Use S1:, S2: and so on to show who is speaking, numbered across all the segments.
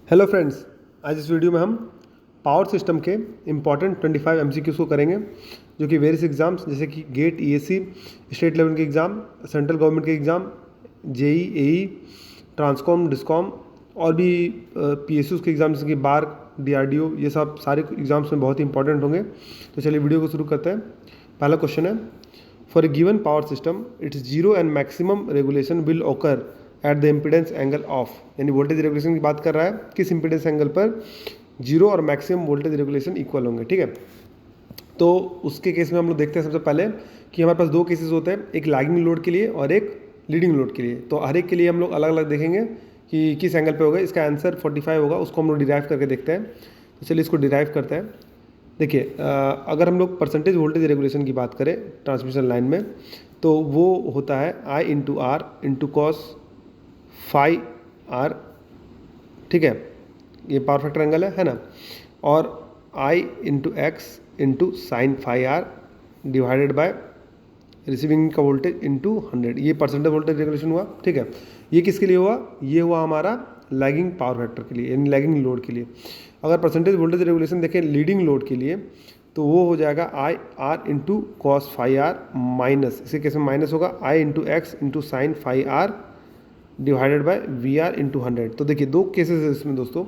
S1: Hello friends, आज इस video में हम पावर सिस्टम के इम्पॉर्टेंट 25 एमसीक्यूज़ को करेंगे, जो कि वेरियस एग्जाम्स जैसे कि गेट, ईएससी, स्टेट लेवल के एग्ज़ाम, सेंट्रल गवर्नमेंट के एग्ज़ाम, जेई, एई, ट्रांसकॉम, डिस्कॉम और भी पीएसयूज़ के एग्ज़ाम जैसे कि बार, डीआरडीओ, ये सब सारे एग्जाम्स में बहुत ही इंपॉर्टेंट होंगे। तो चलिए वीडियो को शुरू करते हैं। पहला क्वेश्चन है, for a given power system it's zero and maximum regulation will occur at the impedance angle of, यानी वोल्टेज रेगुलेशन की बात कर रहा है, किस इम्पिडेंस एंगल पर जीरो और मैक्सिमम वोल्टेज रेगुलेशन इक्वल होंगे। ठीक है, तो उसके केस में हम लोग देखते हैं सबसे पहले कि हमारे पास दो केसेस होते हैं, एक लैगिंग लोड के लिए और एक लीडिंग लोड के लिए। तो हर एक के लिए हम लोग अलग अलग देखेंगे कि किस एंगल पे होगा। इसका आंसर 45 होगा, उसको हम लोग डिराइव करके देखते हैं। तो चलिए इसको डिराइव करते हैं। देखिए, अगर हम लोग परसेंटेज वोल्टेज रेगुलेशन की बात करें ट्रांसमिशन लाइन में, तो वो होता है I into R into cos phi R. ठीक है, ये पावर फैक्टर एंगल है ना, और I into X into sign phi R divided by receiving का वोल्टेज इंटू 100। ये परसेंटेज वोल्टेज रेगुलेशन हुआ। ठीक है, ये किसके लिए हुआ? ये हुआ हमारा लैगिंग पावर फैक्टर के लिए, यानी लैगिंग लोड के लिए। अगर परसेंटेज वोल्टेज रेगुलेशन देखें लीडिंग लोड के लिए, तो वो हो जाएगा I R into cos phi R minus, इसी केस में माइनस होगा I into X into sign phi R divided by V R into 100। तो देखिए दो केसेस है इसमें दोस्तों।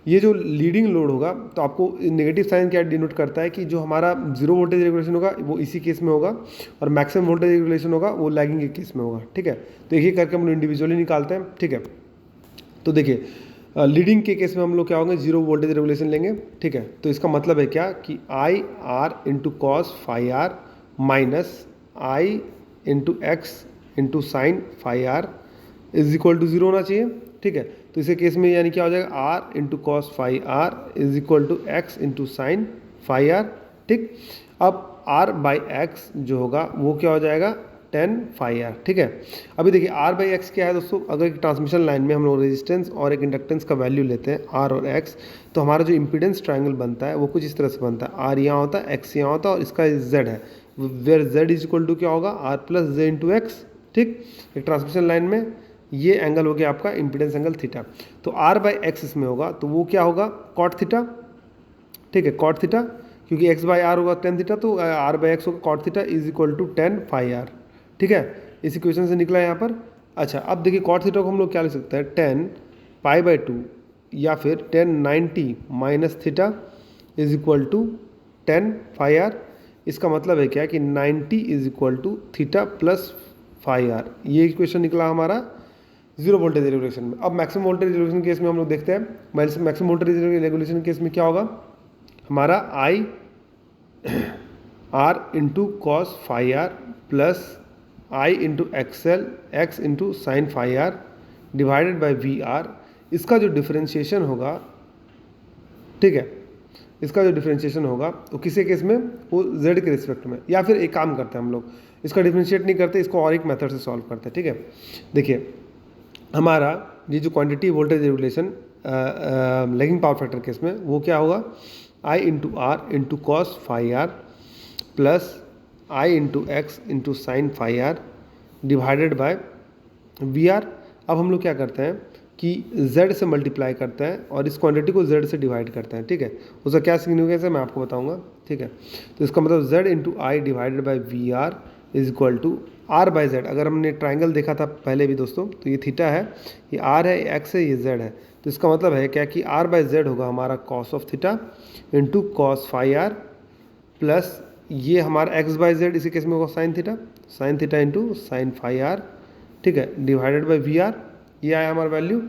S1: ये जो लीडिंग लोड होगा, तो आपको नेगेटिव साइन क्या डिनोट करता है कि जो हमारा जीरो वोल्टेज रेगुलेशन होगा वो इसी केस में होगा, और मैक्सिमम वोल्टेज रेगुलेशन होगा वो लैगिंग के केस में होगा। ठीक है, तो एक ही करके हम लोग इंडिविजुअली निकालते हैं। ठीक है, तो देखिए लीडिंग के केस में हम लोग क्या होंगे, जीरो वोल्टेज रेगुलेशन लेंगे। ठीक है, तो इसका मतलब है क्या कि I R into cos phi R minus I into X into sign phi R is equal to zero होना चाहिए। ठीक है, तो इसे केस में यानी क्या हो जाएगा, R into cos phi R is equal to X into sign phi R. ठीक, अब आर बाई एक्स जो होगा वो क्या हो जाएगा, 10 फाई आर। ठीक है, अभी देखिए आर बाई एक्स क्या है दोस्तों। अगर एक ट्रांसमिशन लाइन में हम लोग रेजिस्टेंस और एक इंडक्टेंस का वैल्यू लेते हैं आर और एक्स, तो हमारा जो इंपीडेंस ट्रायंगल बनता है वो कुछ इस तरह से बनता है, आर यहाँ होता है, एक्स यहाँ होता है, और इसका जेड है, where Z is equal to क्या होगा, R plus J into X. ठीक, एक ट्रांसमिशन लाइन में ये एंगल हो गया आपका इंपीडेंस एंगल थीटा। तो आर बाई एक्स इसमें होगा, तो वो क्या होगा, कॉट थीटा। ठीक है, कॉट थीटा, क्योंकि एक्स बाई आर होगा टेन थीटा, तो आर बाई एक्स होगा cot theta is equal to 10 phi R. ठीक है, इस इक्वेशन से निकला यहाँ पर। अच्छा, अब देखिए कॉट थीटा को हम लोग क्या लिख सकते हैं, 10 पाई बाई 2 या फिर 1090 minus theta is equal to 10 phi R. इसका मतलब है क्या कि 90 is equal to theta plus phi R. ये इक्वेशन निकला हमारा जीरो वोल्टेज रेगुलेशन में। अब मैक्सिमम वोल्टेज रेगुलेशन केस में हम लोग देखते हैं, मैक्सिमम वोल्टेज रेगुलेशन केस में क्या होगा, हमारा I R into cos phi R plus I into XL X into sign phi R divided by V R. इसका जो डिफ्रेंशिएशन होगा, ठीक है, इसका जो डिफ्रेंशिएशन होगा वो किसी केस में, वो जेड के रिस्पेक्ट में। या फिर एक काम करते हैं हम लोग, इसका डिफ्रेंशिएट नहीं करते, इसको और एक मेथड से सॉल्व करते हैं। ठीक है, देखिए हमारा ये जो quantity voltage regulation lagging power factor case में वो क्या होगा, I into R into cos phi R plus I into X into sign phi R divided by V R. अब हम लोग क्या करते हैं कि z से मल्टीप्लाई करते हैं और इस क्वांटिटी को z से डिवाइड करते हैं। ठीक है, उसका क्या सिग्निफिकेंस है मैं आपको बताऊंगा। ठीक है, तो इसका मतलब z into I divided by V R is equal to R by Z. अगर हमने ट्राइंगल देखा था पहले भी दोस्तों, तो ये थीटा है, ये आर है, एक्स है, ये जेड है। तो इसका मतलब है क्या कि आर बाई जेड होगा हमारा cos of theta into cos phi R plus ये हमारा एक्स बाई जेड, इसी केस में होगा sin theta into sign phi R. ठीक है, डिवाइडेड बाई वी आर, ये आया हमारा वैल्यू।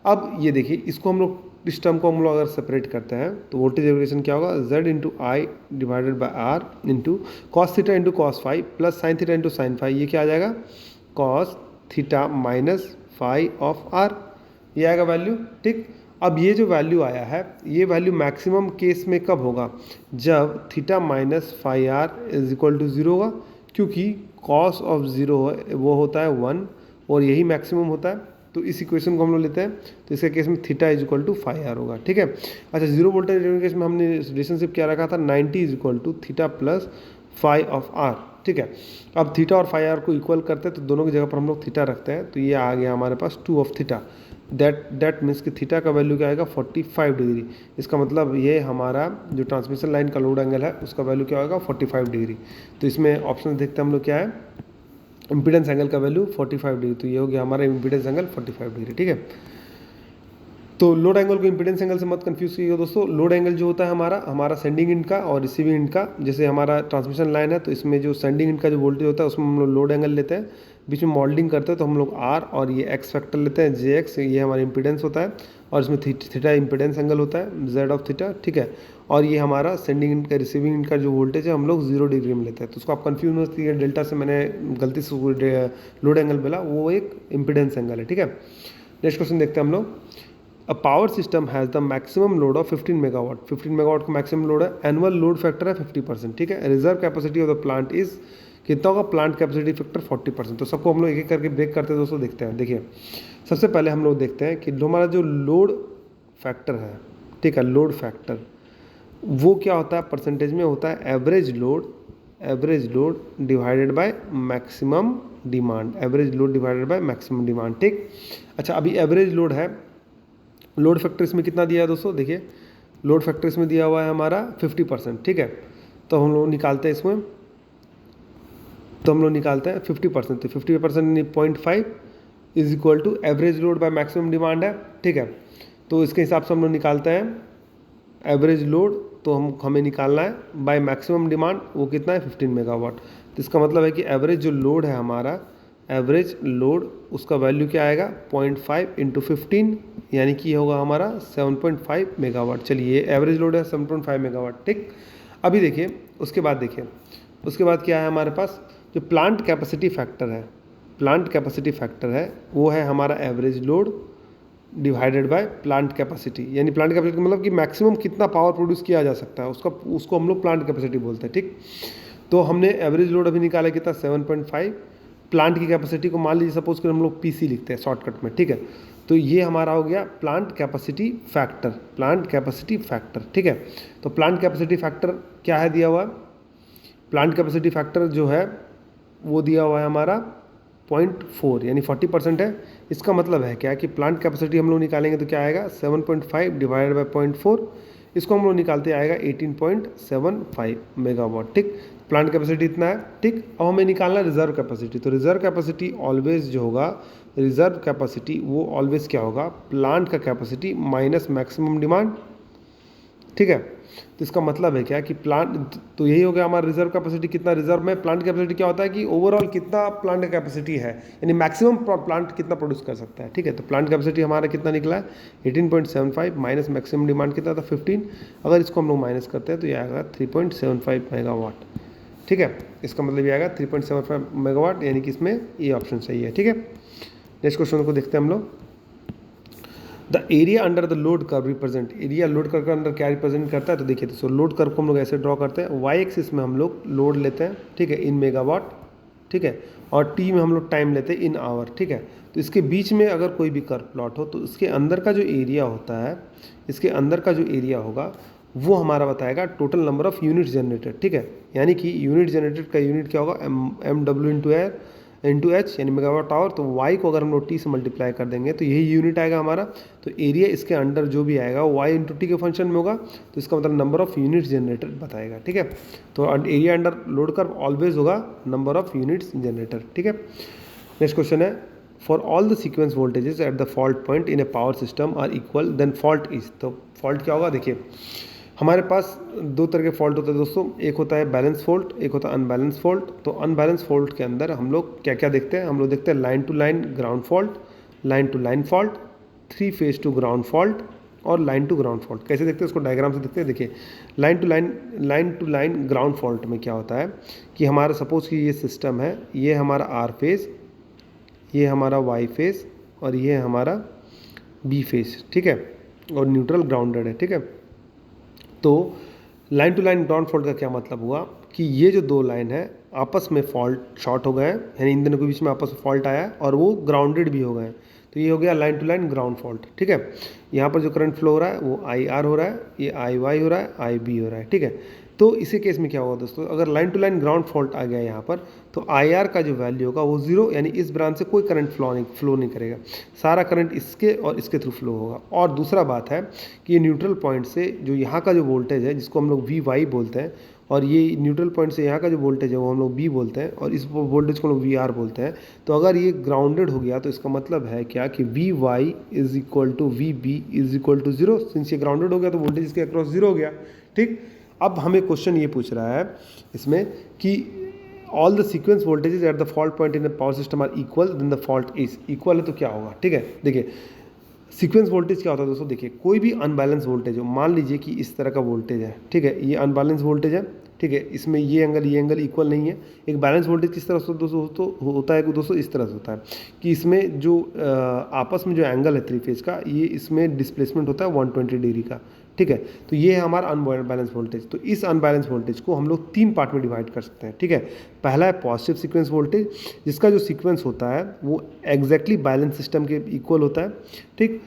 S1: अब ये देखिए इसको हम लोग, इस टर्म को हम लोग अगर सेपरेट करते हैं तो वोल्टेज रेगुलेशन क्या होगा, z into I divided by R into cos theta into cos phi plus sin theta into sign phi. ये क्या आ जाएगा, cos theta minus phi of R, ये आएगा वैल्यू। ठीक, अब ये जो वैल्यू आया है, ये वैल्यू मैक्सिमम केस में कब होगा, जब theta minus phi R is equal to zero होगा, क्योंकि कॉस ऑफ जीरो वो होता है 1 और यही मैक्सिमम होता है। तो इस इक्वेशन को हम लोग लेते हैं, तो इसके केस में theta is equal to phi R होगा। ठीक है, अच्छा जीरो वोल्टेज केस में हमने रिलेशनशिप क्या रखा था, 90 is equal to theta plus phi of R. ठीक है, अब थीटा और फाई आर को इक्वल करते हैं तो दोनों की जगह पर हम लोग थीटा रखते हैं, तो ये आ गया हमारे पास 2 ऑफ थीटा। दैट मीन्स कि थीटा का वैल्यू क्या आएगा 45 डिग्री। इसका मतलब ये हमारा जो ट्रांसमिशन लाइन का लोड एंगल है उसका वैल्यू क्या होगा 45 डिग्री। तो इसमें ऑप्शन देखते हैं हम लोग क्या है, इम्पीडेंस एंगल का वैल्यू 45 डिग्री। तो ये हो गया हमारा इम्पीडेंस एंगल 45 डिग्री, ठीक है। तो लोड एंगल को इम्पीडेंस एंगल से मत कंफ्यूज कीजिए दोस्तों। लोड एंगल जो होता है हमारा सेंडिंग एंड का और रिसीविंग एंड का, जैसे हमारा ट्रांसमिशन लाइन है तो इसमें जो सेंडिंग एंड का जो वोल्टेज होता है उसमें हम लोग लोड एंगल लेते हैं, बीच में मॉडलिंग करते हैं तो हम लोग आर और ये एक्स फैक्टर लेते हैं JX, ये हमारा इम्पीडेंस होता है और इसमें थीटा इम्पीडेंस एंगल होता है Z ऑफ थीटा, ठीक है। और ये हमारा सेंडिंग एंड का रिसीविंग एंड का जो वोल्टेज है हम लोग 0 डिग्री में लेते हैं। तो उसको आप कंफ्यूज मत कीजिए, डेल्टा से मैंने गलती से लोड एंगल बोला, वो एक इम्पीडेंस एंगल है, ठीक है। नेक्स्ट क्वेश्चन देखते हैं हम लोग। A power system has the maximum load of 15 megawatt. 15 megawatt का मैक्सिमम लोड है, एनुअल लोड फैक्टर है 50%, ठीक है। Reserve capacity of the plant is कितना होगा, प्लांट कैपेसिटी फैक्टर 40%। तो सबको हम लोग एक एक करके ब्रेक करते हैं दोस्तों, देखते हैं। देखिए सबसे पहले हम लोग देखते हैं कि हमारा जो लोड फैक्टर है, ठीक है, लोड फैक्टर वो क्या होता है, परसेंटेज में होता है average load divided by maximum demand, average load divided by maximum demand, ठीक। अच्छा, अभी एवरेज लोड है, लोड फैक्टर इसमें कितना दिया है दोस्तों, देखिए लोड फैक्टर इसमें दिया हुआ है हमारा 50%, ठीक है। तो हम लोग निकालते हैं इसमें, तो हम लोग निकालते हैं 50%, तो 50% 0.5 is equal to average load by maximum demand है, ठीक है। तो इसके हिसाब से हम लोग निकालते हैं एवरेज लोड, तो हमें निकालना है बाय मैक्सिमम डिमांड, वो कितना है 15 मेगावाट। तो इसका मतलब है कि एवरेज जो लोड है हमारा, एवरेज लोड उसका वैल्यू क्या आएगा 0.5 इंटू 15, यानी कि होगा हमारा 7.5 मेगावाट। चलिए एवरेज लोड है 7.5 मेगावाट, ठीक। अभी देखिए उसके बाद क्या है हमारे पास, जो प्लांट कैपेसिटी फैक्टर है वो है हमारा average load divided by plant capacity, यानी प्लांट कैपेसिटी मतलब कि मैक्सिमम कितना पावर प्रोड्यूस किया जा सकता है उसको हम लोग प्लांट कैपेसिटी बोलते हैं, ठीक। तो हमने एवरेज लोड अभी निकाला कितना 7.5, प्लांट की कैपेसिटी को मान लीजिए सपोज कर हम लोग PC लिखते हैं शॉर्टकट में, ठीक है। तो ये हमारा हो गया प्लांट कैपेसिटी फैक्टर, ठीक है। तो प्लांट कैपेसिटी फैक्टर क्या है दिया हुआ है, प्लांट कैपेसिटी फैक्टर जो है वो दिया हुआ है हमारा 0.4 यानी 40% है। इसका मतलब है क्या कि प्लांट कैपेसिटी हम लोग निकालेंगे तो क्या आएगा 7.5 डिवाइडेड बाय 0.4, इसको हम लोग निकालते आएगा 18.75 मेगावाट, ठीक। प्लांट कैपेसिटी इतना है, ठीक। अब हमें निकालना है रिजर्व कैपेसिटी। तो रिजर्व कैपेसिटी ऑलवेज जो होगा, रिजर्व कैपेसिटी वो ऑलवेज क्या होगा, प्लांट का कैपेसिटी माइनस मैक्सिमम डिमांड, ठीक है। तो इसका मतलब है क्या कि प्लांट, तो यही हो गया हमारा रिजर्व कैपेसिटी कितना, रिजर्व में प्लांट कैपेसिटी क्या होता है कि ओवरऑल कितना प्लांट का कैपेसिटी है, यानी मैक्सिमम प्लांट कितना प्रोड्यूस कर सकता है, ठीक है। तो प्लांट कैपेसिटी हमारा कितना निकला है 18.75 माइनस मैक्सिमम डिमांड कितना था 15, अगर इसको हम लोग माइनस करते हैं तो ये आएगा 3.75 मेगावाट, ठीक है। इसका मतलब ये आएगा 3.75 मेगावाट, यानी कि इसमें ये ऑप्शन सही है, ठीक है। नेक्स्ट क्वेश्चन को देखते हैं हम लोग। The area under the load curve represent, area load curve के अंदर क्या रिप्रेजेंट करता है, तो देखिए तो लोड कर्व को हम लोग ऐसे ड्रॉ करते हैं, वाई एक्सिस में हम लोग लोड लेते हैं, ठीक है, इन मेगावाट, ठीक है, और टी में हम लोग टाइम लेते हैं इन आवर, ठीक है। तो इसके बीच में अगर कोई भी कर्व प्लॉट हो तो इसके अंदर का जो एरिया होता है, इसके अंदर का जो एरिया होगा वो हमारा बताएगा total number of unit generated, ठीक है। यानी कि यूनिट जनरेटेड का यूनिट क्या होगा MW इंटू एच यानी मेगावाट आवर। तो वाई को अगर हम लोग टी से मल्टीप्लाई कर देंगे तो यही यूनिट आएगा हमारा। तो एरिया इसके अंडर जो भी आएगा वो वाई इंटू टी के फंक्शन में होगा, तो इसका मतलब नंबर ऑफ यूनिट्स जनरेटेड बताएगा, ठीक है। तो area under load curve always होगा नंबर ऑफ यूनिट्स जनरेटर, ठीक है। नेक्स्ट क्वेश्चन है, for all the sequence voltages at the fault point in a power system are equal then fault is. तो fault क्या होगा, देखिए हमारे पास दो तरह के फॉल्ट होते हैं दोस्तों, एक होता है बैलेंस फॉल्ट, एक होता है अनबैलेंस फॉल्ट। तो अनबैलेंस फॉल्ट के अंदर हम लोग क्या क्या देखते हैं, हम लोग देखते हैं line to line ground fault, line to line fault, 3 phase to ground fault और लाइन टू ग्राउंड फॉल्ट। कैसे देखते हैं उसको डायग्राम से देखते हैं। देखिए line to line ground fault में क्या होता है कि हमारा सपोज कि ये सिस्टम है, ये हमारा आर फेज, ये हमारा वाई फेज और ये हमारा बी फेज, ठीक है, और न्यूट्रल ग्राउंडेड है, ठीक है। तो line to line ground fault का क्या मतलब हुआ कि ये जो दो लाइन है आपस में फॉल्ट शॉर्ट हो गए हैं, यानी इन दोनों के बीच में आपस में फॉल्ट आया और वो ग्राउंडेड भी हो गए हैं। तो ये हो गया line to line ground fault, ठीक है। यहाँ पर जो करंट फ्लो हो रहा है वो IR हो रहा है, ये IY हो रहा है, IB हो रहा है, ठीक है। तो इसी केस में क्या होगा दोस्तों, अगर line to line ground fault आ गया यहाँ पर, तो IR का जो वैल्यू होगा वो 0, यानी इस ब्रांच से कोई करंट फ्लो नहीं करेगा, सारा करंट इसके और इसके थ्रू फ्लो होगा। और दूसरा बात है कि ये न्यूट्रल पॉइंट से जो यहाँ का जो वोल्टेज है, जिसको हम लोग VY बोलते हैं, और ये न्यूट्रल पॉइंट से यहाँ का जो वोल्टेज है वो हम लोग B बोलते हैं, और इस वोल्टेज को हम लोग VR बोलते हैं। तो अगर ये ग्राउंडेड हो गया तो इसका मतलब है क्या कि VY is equal to VB is equal to 0। Since ये ग्राउंडेड हो गया तो वोल्टेज इसके अक्रॉस 0 हो गया। ठीक, अब हमें क्वेश्चन ये पूछ रहा है इसमें कि all the sequence voltages at the fault point in the power system are equal, then the fault is equal है, तो क्या होगा। ठीक है, देखिए सीक्वेंस वोल्टेज क्या होता है दोस्तों, देखिए कोई भी अनबैलेंस वोल्टेज हो, मान लीजिए कि इस तरह का वोल्टेज है, ठीक है, ये अनबैलेंस वोल्टेज है, ठीक है, इसमें ये एंगल इक्वल नहीं है। एक बैलेंस वोल्टेज किस तरह से दोस्तों होता है दोस्तों, इस तरह से होता है कि इसमें जो आपस में जो एंगल है थ्री फेज का, ये इसमें डिस्प्लेसमेंट होता है 120 डिग्री का। ठीक है, तो ये है हमारा अनबैलेंस वोल्टेज। तो इस अनबैलेंस वोल्टेज को हम लोग 3 पार्ट में डिवाइड कर सकते हैं। ठीक है, पहला है पॉजिटिव सीक्वेंस वोल्टेज, जिसका जो सीक्वेंस होता है वो एग्जैक्टली बैलेंस सिस्टम के इक्वल होता है। ठीक,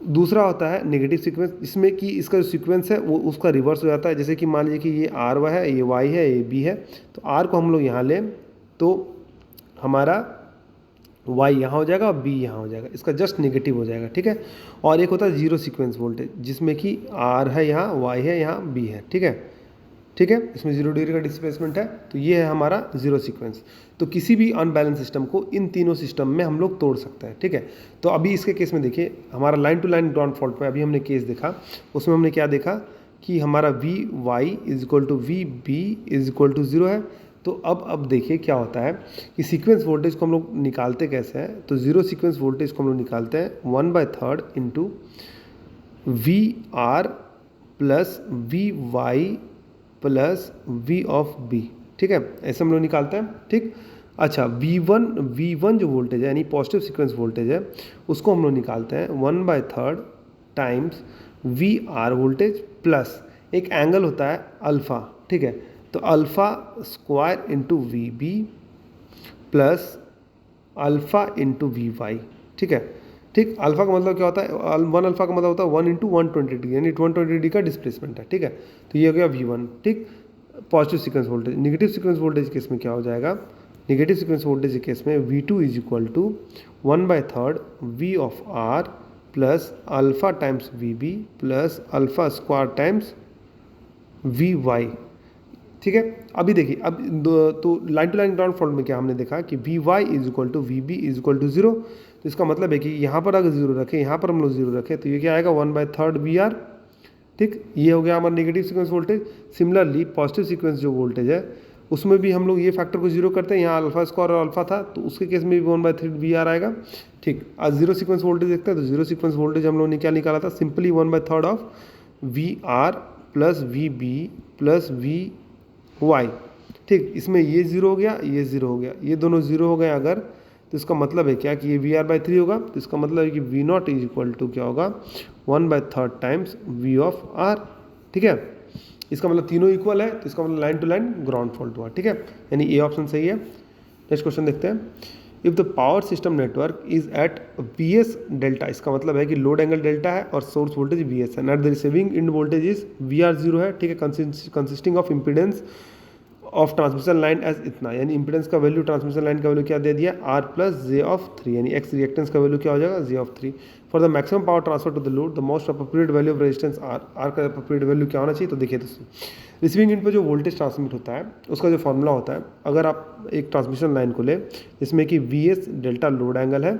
S1: दूसरा होता है नेगेटिव सीक्वेंस, जिसमें कि इसका जो सीक्वेंस है वो उसका रिवर्स हो जाता है। जैसे कि मान लीजिए कि ये R है, ये Y है, ये B है, तो R को हम लोग यहाँ लें तो हमारा Y यहाँ हो जाएगा और B यहाँ हो जाएगा, इसका जस्ट नेगेटिव हो जाएगा। ठीक है, और एक होता है जीरो सीक्वेंस वोल्टेज, जिसमें कि R है यहाँ, Y है यहाँ, B है। ठीक है, ठीक है, इसमें 0 डिग्री का डिस्प्लेसमेंट है, तो ये है हमारा जीरो सीक्वेंस। तो किसी भी अनबैलेंस सिस्टम को इन तीनों सिस्टम में हम लोग तोड़ सकते हैं। ठीक है, तो अभी इसके केस में देखिए, हमारा line to line ground fault में अभी हमने केस देखा, उसमें हमने क्या देखा कि हमारा VY is equal to VB is equal to 0 है। तो अब देखिए क्या होता है कि सीक्वेंस वोल्टेज को हम लोग निकालते कैसे हैं, तो जीरो सीक्वेंस वोल्टेज को हम लोग निकालते हैं 1/3 into VR plus VY plus V of B। ठीक है, ऐसे हम लोग निकालते हैं। ठीक, अच्छा V1 जो वोल्टेज है यानी पॉजिटिव सीक्वेंस वोल्टेज है, उसको हम लोग निकालते हैं 1/3 टाइम्स VR वोल्टेज प्लस एक एंगल होता है अल्फ़ा। ठीक है, तो alpha square into VB plus alpha into VY। ठीक है, ठीक, अल्फ़ा का मतलब क्या होता है, 1 अल्फ़ा का मतलब होता है 1 इंटू 120 डिग्री, यानी 120 डिग्री का डिस्प्लेसमेंट है। ठीक है, तो ये हो गया V1। ठीक, positive sequence voltage. Negative sequence voltage case में क्या हो जाएगा, नेगेटिव सीक्वेंस वोल्टेज के केस में V2 is equal to 1/3 V of R plus alpha times VB plus alpha square times VY। ठीक है, अभी देखिए, अब तो line to line ground fault में क्या हमने देखा कि VY is equal to VB is equal to 0। तो इसका मतलब है कि यहाँ पर अगर 0 रखें, यहाँ पर हम लोग 0 रखें, तो ये क्या आएगा 1/3 VR। ठीक, ये हो गया हमारा negative sequence voltage. Similarly positive sequence जो वोल्टेज है उसमें भी हम लोग ये फैक्टर को 0 करते हैं, यहाँ अल्फा स्क्वायर और अल्फा था, तो उसके केस में भी 1/3 VR आएगा। ठीक, आज जीरो सीक्वेंस वोल्टेज देखते हैं, तो जीरो सीक्वेंस वोल्टेज हम लोग ने क्या निकाला था, simply 1/3 of VR plus VB plus VY। ठीक, इसमें ये 0 हो गया, ये 0 हो गया, ये दोनों 0 हो गए अगर, तो इसका मतलब है क्या कि ये VR/3 होगा। तो इसका मतलब है कि V0 इज इक्वल टू क्या होगा 1/3 टाइम्स V ऑफ R। ठीक है, इसका मतलब तीनों इक्वल है, तो इसका मतलब line to line ground fault हुआ। ठीक है, यानी ए ऑप्शन सही है। नेक्स्ट क्वेश्चन देखते हैं, if the power system network is at VS delta, इसका मतलब है कि लोड एंगल डेल्टा है और सोर्स वोल्टेज VS है, at the receiving end voltage is VR 0 है। ठीक है, consisting of impedance of transmission line as इतना, यानी इंपीडेंस का वैल्यू, ट्रांसमिशन लाइन का वैल्यू क्या दे दिया R प्लस J ऑफ 3, यानी X रिएक्टेंस का वैल्यू क्या हो जाएगा J of 3। For the maximum power transfer to the load the most appropriate value of resistance R का अप्रोप्रिएट वैल्यू क्या होना चाहिए। तो देखिए दोस्तों, रिसीविंग एंड पे जो वोल्टेज ट्रांसमिट होता है उसका जो फॉर्मूला होता है, अगर आप एक ट्रांसमिशन लाइन को ले जिसमें कि VS डेल्टा लोड एंगल है,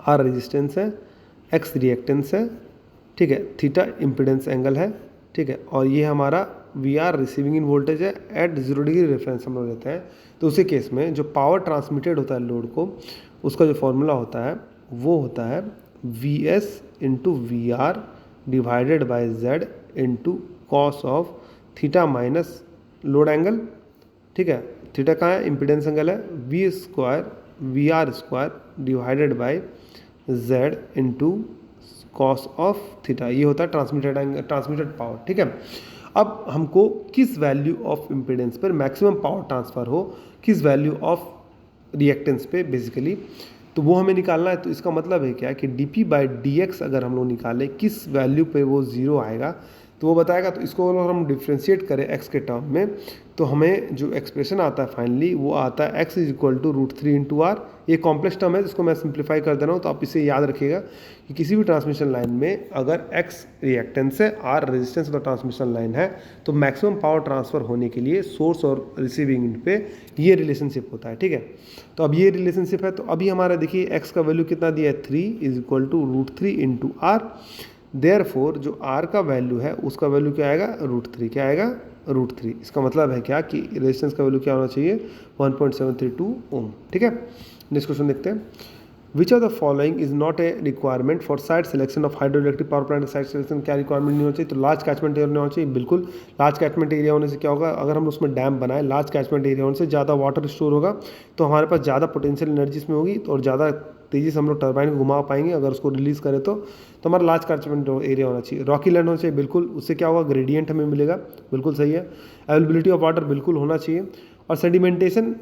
S1: R रेजिस्टेंस है, X रिएक्टेंस है, ठीक है, थीटा इम्पीडेंस एंगल है, ठीक है, और ये हमारा VR रिसीविंग इन वोल्टेज है एट 0 डिग्री रेफरेंस हम लोग लेते हैं। तो उसी केस में जो पावर ट्रांसमिटेड होता है लोड को, उसका जो फॉर्मूला होता है वो होता है VS into VR divided by Z into cos of theta minus load angle. ठीक है, थीटा कहाँ है, इम्पीडेंस एंगल है, V square VR square divided by Z into cos of theta, ये होता है ट्रांसमिटेड पावर। ठीक है, अब हमको किस वैल्यू ऑफ इम्पीडेंस पर मैक्सिमम पावर ट्रांसफ़र हो, किस वैल्यू ऑफ रिएक्टेंस पे बेसिकली, तो वो हमें निकालना है। तो इसका मतलब है क्या कि dP/dx अगर हम लोग निकालें किस वैल्यू पे वो 0 आएगा, तो वो बताएगा। तो इसको अगर हम डिफ्रेंशिएट करें x के टर्म में, तो हमें जो एक्सप्रेशन आता है फाइनली वो आता है x is equal to √3 into R. ये कॉम्प्लेक्स टर्म है जिसको मैं सिंप्लीफाई कर दे रहा हूँ, तो आप इसे याद रखिएगा कि किसी भी ट्रांसमिशन लाइन में अगर x रिएक्टेंस है, r resistance of the transmission line है, तो मैक्सिमम पावर ट्रांसफर होने के लिए सोर्स और रिसीविंग एंड पे ये रिलेशनशिप होता है, ठीक है। तो अब ये रिलेशनशिप है, तो अभी हमारा देखिए x का वैल्यू कितना दिया है, 3 is equal to √3 into R. Therefore जो r का वैल्यू है उसका वैल्यू क्या आएगा, √3, क्या आएगा, √3। इसका मतलब है क्या कि रेजिस्टेंस का वैल्यू क्या होना चाहिए, 1.732 ओम, ठीक है। नेक्स्ट क्वेश्चन देखते हैं। Which of the following is not a requirement for site selection of hydro electric power plant. Site selection क्या रिक्वायरमेंट नहीं होना चाहिए, तो लार्ज कैचमेंट एरिया होना चाहिए। बिल्कुल, लार्ज कैचमेंट एरिया होने से क्या होगा, अगर हम उसमें डैम बनाए, लार्ज कैचमेंट एरिया होने से ज़्यादा वाटर स्टोर होगा, तो हमारे पास ज़्यादा पोटेंशियल एनर्जी इसमें होगी, तो और ज़्यादा तेज़ी से हम लोग टर्बाइन को घुमा पाएंगे अगर उसको रिलीज़ करें तो हमारा लार्ज कैचमेंट एरिया होना चाहिए। रॉकी लैंड होना चाहिए, बिल्कुल, उससे क्या होगा, ग्रेडियंट हमें मिलेगा, बिल्कुल सही है। अवेलेबिलिटी ऑफ वाटर बिल्कुल होना चाहिए। और सेडिमेंटेशन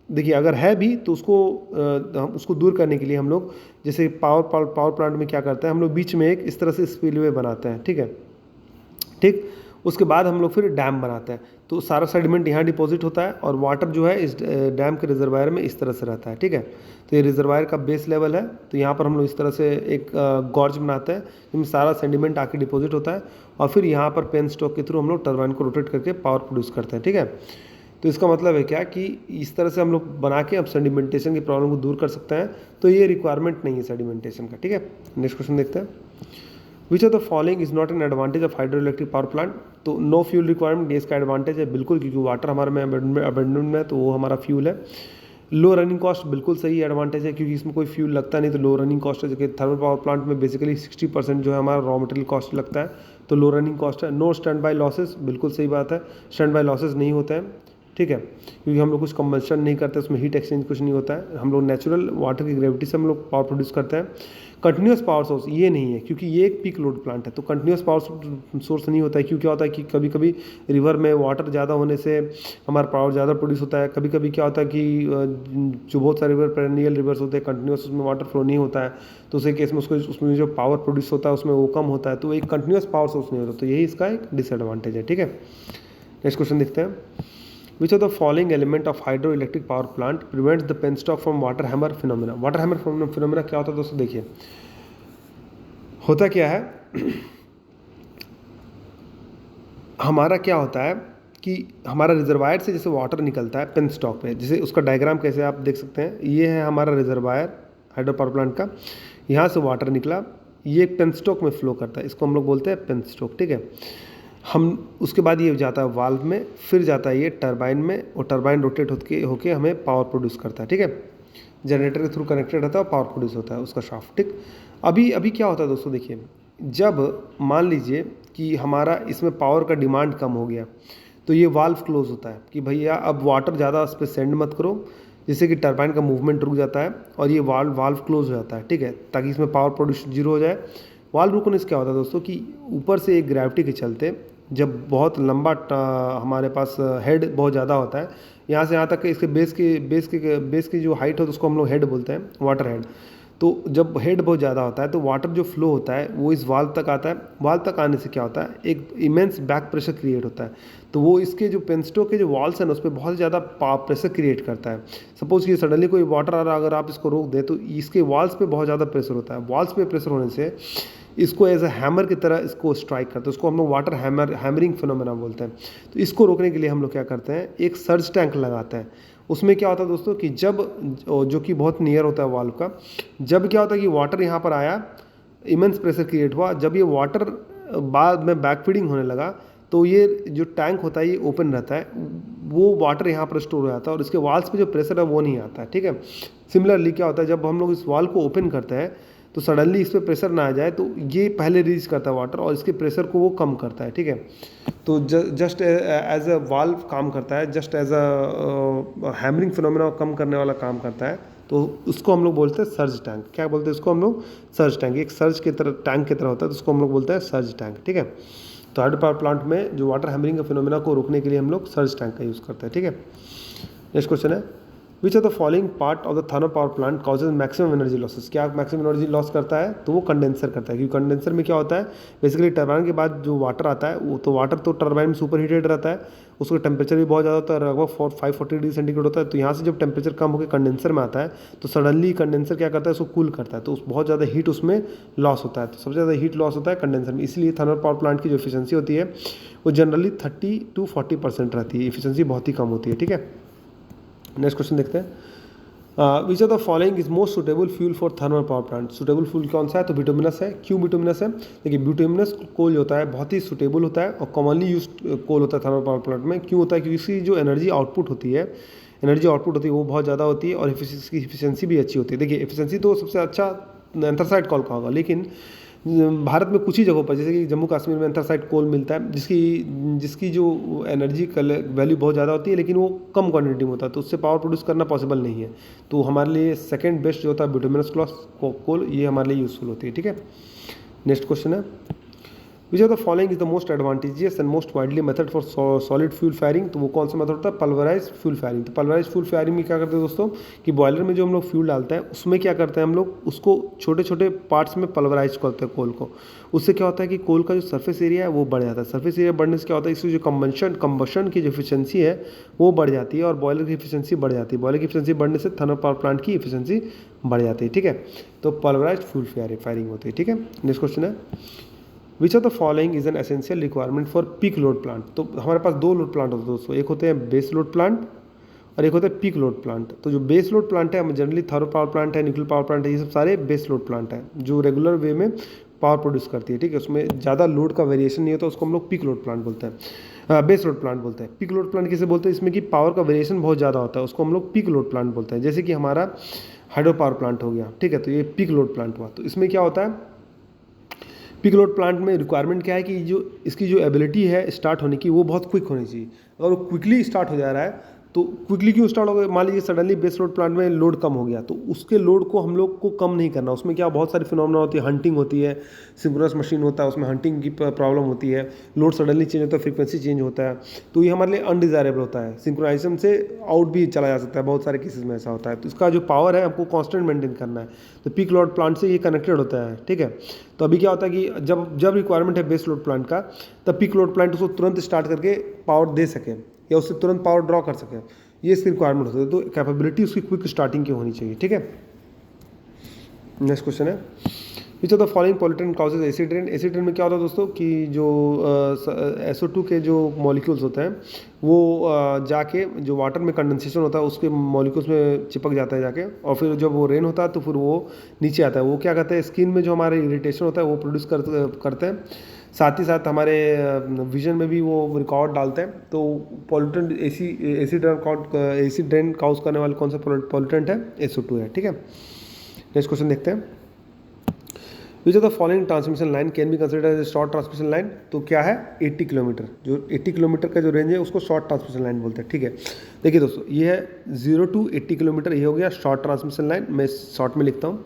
S1: देखिए अगर है भी तो उसको दूर करने के लिए हम लोग जैसे पावर प्लांट में क्या करते हैं, हम लोग बीच में एक इस तरह से स्पिलवे बनाते हैं, ठीक है, ठीक। उसके बाद हम लोग फिर डैम बनाते हैं, तो सारा सेडिमेंट यहाँ डिपॉजिट होता है और वाटर जो है इस डैम के रिजर्वायर में इस तरह से रहता है, ठीक है। तो ये रिजर्वायर का बेस लेवल है, तो यहाँ पर हम लोग इस तरह से एक गॉर्ज बनाते हैं जिसमें सारा सेडिमेंट आके डिपॉजिट होता है, और फिर यहाँ पर पेन स्टॉक के थ्रू हम लोग टर्बाइन को रोटेट करके पावर प्रोड्यूस करते हैं, ठीक है। तो इसका मतलब है क्या कि इस तरह से हम लोग बना के अब सेडिमेंटेशन की प्रॉब्लम को दूर कर सकते हैं, तो ये रिक्वायरमेंट नहीं है सेडिमेंटेशन का, ठीक है। नेक्स्ट क्वेश्चन देखते हैं। Which of the following is not an advantage of hydro electric power plant. तो नो फ्यूल रिक्वायरमेंट, ये इसका एडवांटेज है बिल्कुल, क्योंकि वाटर हमारे में अबेंडमेंट में है, तो वो हमारा फ्यूल है। लो रनिंग कॉस्ट बिल्कुल सही एडवांटेज है, क्योंकि इसमें कोई फ्यूल लगता नहीं, तो लो रनिंग कॉस्ट है। जबकि थर्मल पावर प्लांट में बेसिकली 60% जो है हमारा रॉ मटेरियल कॉस्ट लगता है, तो लो रनिंग कॉस्ट है। नो स्टैंड बाय लॉसेस, बिल्कुल सही बात है, स्टैंड बाय लॉसेस नहीं होते हैं, ठीक है, क्योंकि हम लोग कुछ कंबल्शन नहीं करते, उसमें हीट एक्सचेंज कुछ नहीं होता है, हम लोग नेचुरल वाटर की ग्रेविटी से हम लोग पावर प्रोड्यूस करते हैं। कंटिन्यूस पावर सोर्स ये नहीं है, क्योंकि ये एक पीक लोड प्लांट है, तो कंटिन्यूस पावर सोर्स नहीं होता है। क्यों, क्या होता है कि कभी कभी रिवर में वाटर ज़्यादा होने से हमारा पावर ज़्यादा प्रोड्यूस होता है, कभी कभी क्या होता है कि जो बहुत सारे रिवर पेरेनियल रिवर्स होते हैं, कंटिन्यूस उसमें वाटर फ्लो नहीं होता है, तो उसी केस में उसमें जो पावर प्रोड्यूस होता है उसमें वो कम होता है, तो एक कंटिन्यूस पावर सोर्स नहीं होता, तो यही इसका एक डिसएडवांटेज है, ठीक है। नेक्स्ट क्वेश्चन देखते हैं। Which of the following element of hydroelectric power plant prevents the penstock from water hammer phenomena? Water hammer phenomena क्या होता है दोस्तों, देखिए होता क्या है हमारा क्या होता है कि हमारा रिजर्वायर से जैसे वाटर निकलता है पेन स्टॉक पे, जैसे उसका डायग्राम कैसे आप देख सकते हैं, ये है हमारा रिजर्वायर हाइड्रो पावर प्लांट का, यहाँ से वाटर निकला, ये पेन स्टॉक में फ्लो करता है, इसको हम लोग बोलते हैं पेन स्टॉक, ठीक है। हम उसके बाद ये जाता है वाल्व में, फिर जाता है ये टरबाइन में, और टरबाइन रोटेट होके हमें पावर प्रोड्यूस करता है, ठीक है। जनरेटर के थ्रू कनेक्टेड रहता है और पावर प्रोड्यूस होता है उसका शाफ्ट, ठीक। अभी क्या होता है दोस्तों, देखिए जब मान लीजिए कि हमारा इसमें पावर का डिमांड कम हो गया, तो ये वाल्व क्लोज होता है कि भैया अब वाटर ज़्यादा उस पर सेंड मत करो, जिससे कि टरबाइन का मूवमेंट रुक जाता है और ये वाल्व क्लोज हो जाता है, ठीक है, ताकि इसमें पावर प्रोड्यूस जीरो हो जाए। वाल्व रुकने से क्या होता है दोस्तों कि ऊपर से एक ग्रेविटी के चलते जब बहुत लंबा हमारे पास हेड बहुत ज़्यादा होता है, यहाँ से यहाँ तक इसके बेस की जो हाइट होता है उसको हम लोग हेड बोलते हैं, वाटर हेड। तो जब हेड बहुत ज़्यादा होता है तो वाटर जो फ्लो होता है वो इस वाल्व तक आता है, वाल्व तक आने से क्या होता है, एक इमेंस बैक प्रेशर क्रिएट होता है, तो वो इसके जो पेनस्टॉक के जो वॉल्स हैं उस पर बहुत ज़्यादा प्रेशर क्रिएट करता है। सपोज कि सडनली कोई वाटर आ रहा, अगर आप इसको रोक दें तो इसके वॉल्स पे बहुत ज़्यादा प्रेशर होता है, वॉल्स पे प्रेशर होने से इसको एज अ हैमर की तरह इसको स्ट्राइक करते हैं, उसको हम लोग वाटर हैमरिंग फिनोमेना बोलते हैं। तो इसको रोकने के लिए हम लोग क्या करते हैं, एक सर्ज टैंक लगाते हैं। उसमें क्या होता है दोस्तों कि जब जो कि बहुत नियर होता है वाल्व का, जब क्या होता है कि वाटर यहाँ पर आया, इमेंस प्रेशर क्रिएट हुआ, जब ये वाटर बाद में बैक फीडिंग होने लगा तो ये जो टैंक होता है ये ओपन रहता है, वो वाटर यहाँ पर स्टोर हो जाता है और इसके वाल्स पे जो प्रेशर है वो नहीं आता है, ठीक है। सिमिलरली क्या होता है, जब हम लोग इस वाल्व को ओपन करते हैं तो सडनली इस पर प्रेशर ना आ जाए, तो ये पहले रिलीज करता है वाटर और इसके प्रेशर को वो कम करता है, ठीक है। तो जस्ट एज अ वाल्व काम करता है, just as a hammering phenomena कम करने वाला काम करता है, तो उसको हम लोग बोलते हैं सर्ज टैंक। क्या बोलते हैं इसको हम लोग, सर्ज टैंक। एक सर्ज की तरह टैंक की तरह होता है, तो उसको हम लोग बोलते हैं सर्ज टैंक, ठीक है। तो हाइड्रो पावर प्लांट में जो वाटर हैमरिंग का फिनोमेना को रोकने के लिए हम लोग सर्ज टैंक का यूज़ करते हैं, ठीक है। नेक्स्ट क्वेश्चन है, विच of the following part of the thermal power plant causes maximum energy losses, क्या मैक्सिमम एनर्जी लॉस करता है, तो वो कंडेंसर करता है, क्योंकि कंडेंसर में क्या होता है, बेसिकली टरबाइन के बाद जो वाटर आता है वो तो वाटर तो टरबाइन में सुपर हीटेड रहता है, उसका टेम्परेचर भी बहुत ज़्यादा होता है, लगभग 540 डिग्री सेंटीग्रेड होता है। तो यहाँ से जब टेम्परेचर कम होकर कंडेंसर में आता है तो सडनली कंडेंसर क्या करता है, उसको कूल करता है, तो बहुत ज़्यादा हीट उसमें लॉस होता है। तो सबसे ज़्यादा हीट लॉस होता है कंडेंसर में, इसलिए थर्मल पावर प्लांट की जो एफिशिएंसी होती है वो जनरली 30 to 40% रहती है, एफिशिएंसी बहुत ही कम होती है। ठीक है, नेक्स्ट क्वेश्चन देखते हैं। Which of the following is most suitable fuel for thermal power plant, suitable fuel कौन सा है, तो बिटुमिनस है। क्यों बिटुमिनस है, देखिए बिटुमिनस कोल जो होता है बहुत ही सुटेबल होता है और कॉमनली यूज कोल होता है थर्मल पावर प्लांट में। क्यों होता है, क्योंकि इसकी जो एनर्जी आउटपुट होती है वो बहुत ज़्यादा होती है और इसकी एफिशिएंसी भी अच्छी होती है। देखिए एफिशिएंसी तो सबसे अच्छा एंथ्रासाइट कोल का होगा, लेकिन भारत में कुछ ही जगहों पर जैसे कि जम्मू कश्मीर में एंथ्रासाइट कोल मिलता है जिसकी जो एनर्जी वैल्यू बहुत ज़्यादा होती है, लेकिन वो कम क्वांटिटी में होता है, तो उससे पावर प्रोड्यूस करना पॉसिबल नहीं है। तो हमारे लिए सेकंड बेस्ट जो होता है बिटुमिनस कोल, ये हमारे लिए यूज़फुल होती है। ठीक है, नेक्स्ट क्वेश्चन है विच of the following is the most advantageous and most widely method for solid fuel firing, तो वो कौन सा मेथड होता है, पल्वराइज फ्यूल फायरिंग। तो पल्वराइज फ्यूल फायरिंग में क्या करते हैं दोस्तों कि बॉयलर में जो हम लोग फ्यूल डालते हैं उसमें क्या करते हैं हम लोग उसको छोटे छोटे पार्ट्स में पल्वराइज करते हैं कोल को। उससे क्या होता है कि कोल का जो सरफेस एरिया है वो बढ़ जाता है, सरफेस एरिया बढ़ने से क्या होता है इसकी जो कंबशन की जो एफिशिएंसी है वो बढ़ जाती है और बॉयलर की एफिशिएंसी बढ़ जाती है। बॉयलर की एफिशिएंसी बढ़ने से थर्मल पावर प्लांट की एफिशिएंसी बढ़ जाती है। ठीक है, तो पल्वराइज फ्यूल फायरिंग होती है। ठीक है, नेक्स्ट क्वेश्चन है विच of the following is an essential requirement for peak load plant. तो हमारे पास दो लोड प्लांट होते हैं दोस्तों, एक होते हैं बेस लोड प्लांट और एक होता है पीक लोड प्लांट। तो जो बेस लोड प्लांट है जनरली थर्मल पावर प्लांट है, न्यूक्लियर पावर प्लांट है, ये सब सारे बेस लोड प्लांट है जो रेगुलर वे में पावर प्रोड्यूस करती है। ठीक है, उसमें ज़्यादा लोड का वेरिएशन नहीं होता, उसको हम लोग पीक लोड प्लांट बोलते हैं, बेस लोड प्लांट बोलते हैं। पीक लोड प्लांट किसे बोलते हैं, इसमें कि पावर का वेरिएशन बहुत ज़्यादा होता है, उसको हम लोग पीक लोड प्लांट बोलते हैं। जैसे कि हमारा हाइड्रो पावर प्लांट हो गया, ठीक है, तो ये पीक लोड प्लांट हुआ। तो इसमें क्या होता है, पीक लोड प्लांट में रिक्वायरमेंट क्या है कि जो इसकी जो एबिलिटी है स्टार्ट होने की वो बहुत क्विक होनी चाहिए। अगर वो क्विकली स्टार्ट हो जा रहा है तो क्विकली क्यों स्टार्ट हो गया, मान लीजिए सडनली बेस लोड प्लांट में लोड कम हो गया तो उसके लोड को हम लोग को कम नहीं करना। उसमें क्या बहुत सारी फिनोमेना होती है, हंटिंग होती है, सिंक्रोनस मशीन होता है उसमें हंटिंग की प्रॉब्लम होती है, लोड सडनली चेंज होता है, फ्रीक्वेंसी चेंज होता है, तो ये हमारे लिए अनडिजायरेबल होता है। सिंक्रोनाइजेशन से आउट भी चला जा सकता है, बहुत सारे केसेस में ऐसा होता है। तो इसका जो पावर है हमको कॉन्स्टेंट मेंटेन करना है, तो पीक लोड प्लांट से ये कनेक्टेड होता है। ठीक है, तो अभी क्या होता है कि जब रिक्वायरमेंट है बेस लोड प्लांट का तब पीक लोड प्लांट उसको तुरंत स्टार्ट करके पावर दे सके या उससे तुरंत पावर ड्रॉ कर सके, ये इसकी रिक्वायरमेंट होती है। तो कैपेबिलिटी उसकी क्विक स्टार्टिंग की होनी चाहिए। ठीक है, नेक्स्ट क्वेश्चन है विच of the following pollutant causes acid rain. Acid rain में क्या होता है दोस्तों कि जो SO2 के जो मॉलिक्यूल्स होते हैं वो जाके जो वाटर में कंडेंसेशन होता है उसके मॉलिक्यूल्स में चिपक जाता है जाके, और फिर जब वो रेन होता है तो फिर वो नीचे आता है। वो क्या कहते हैं, स्किन में जो हमारे इरिटेशन होता है वो प्रोड्यूस करते हैं, साथ ही साथ हमारे विजन में भी वो रिकॉर्ड डालते हैं। तो पॉल्यूटेंट एसिड रेन काउज करने वाले कौन सा पॉल्यूटेंट है, SO2 है। ठीक है, नेक्स्ट क्वेश्चन देखते हैं which of the following transmission line can be consider as short transmission line. तो क्या है, 80 किलोमीटर, जो 80 किलोमीटर का जो रेंज है उसको शॉर्ट ट्रांसमिशन लाइन बोलते हैं। ठीक है, देखिए दोस्तों ये है 0 to 80 किलोमीटर, ये हो गया शॉर्ट ट्रांसमिशन लाइन, मैं शॉर्ट में लिखता हूँ।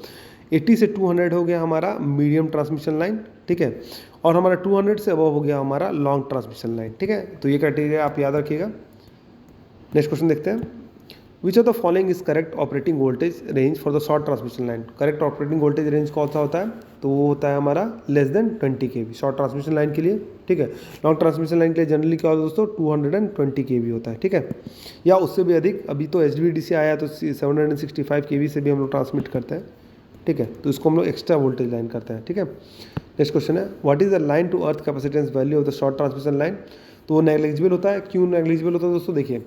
S1: 80 से 200 हो गया हमारा मीडियम ट्रांसमिशन लाइन। ठीक है, और हमारा 200 से अबव हो गया हमारा लॉन्ग ट्रांसमिशन लाइन। ठीक है, तो ये क्राइटेरिया आप याद रखिएगा। नेक्स्ट क्वेश्चन देखते हैं which of the following is correct operating voltage range for the short transmission line. Correct operating voltage range कौन सा होता है, तो वो होता है हमारा less than 20 kV short transmission line के लिए। ठीक है, लॉन्ग ट्रांसमिशन लाइन के लिए जनरली क्या होता है दोस्तों, 220 kV होता है। ठीक है, या उससे भी अधिक। अभी तो HVDC आया तो 765 kV से भी हम लोग ट्रांसमिट करते हैं। ठीक है, तो इसको हम लोग एक्स्ट्रा वोल्टेज लाइन करते हैं। ठीक है, नेक्स्ट क्वेश्चन है what is the line to earth capacitance value of the short transmission line. तो वो नेग्लिजिबल होता है। क्यों नेग्लिजिबल होता है दोस्तों, देखिए